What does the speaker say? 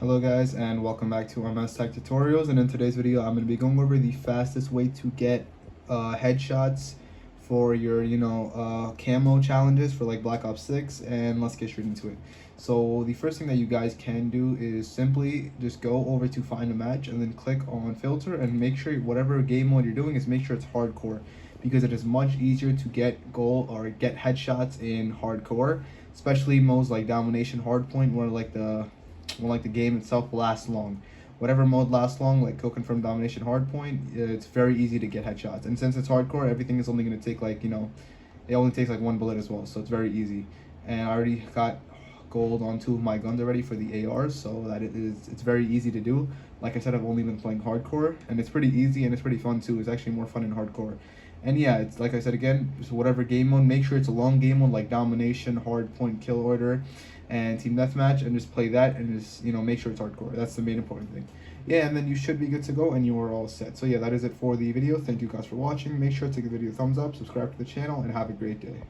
Hello guys, and welcome back to MS Tech Tutorials. And in today's video I'm going to be going over the fastest way to get headshots for your camo challenges for like Black Ops 6, and let's get straight into it. So the first thing that you guys can do is simply just go over to find a match and then click on filter and make sure whatever game mode you're doing is make sure it's hardcore, because it is much easier to get goal or get headshots in hardcore, especially modes like domination hardpoint where the game itself lasts long. Whatever mode lasts long, like Kill Confirm Domination Hardpoint, it's very easy to get headshots. And since it's hardcore, everything is only going to take it only takes like one bullet as well, so it's very easy. And I already got gold on 2 of my guns already for the ARs, so that it's very easy to do. Like I said, I've only been playing hardcore, and it's pretty easy and it's pretty fun too. It's actually more fun in hardcore. And yeah, it's like I said again, just whatever game mode, make sure it's a long game mode like Domination, Hardpoint, Kill Order, and Team Deathmatch, and just play that and just make sure it's hardcore. That's the main important thing. Yeah, and then you should be good to go and you are all set. So yeah, that is it for the video. Thank you guys for watching. Make sure to give the video a thumbs up, subscribe to the channel, and have a great day.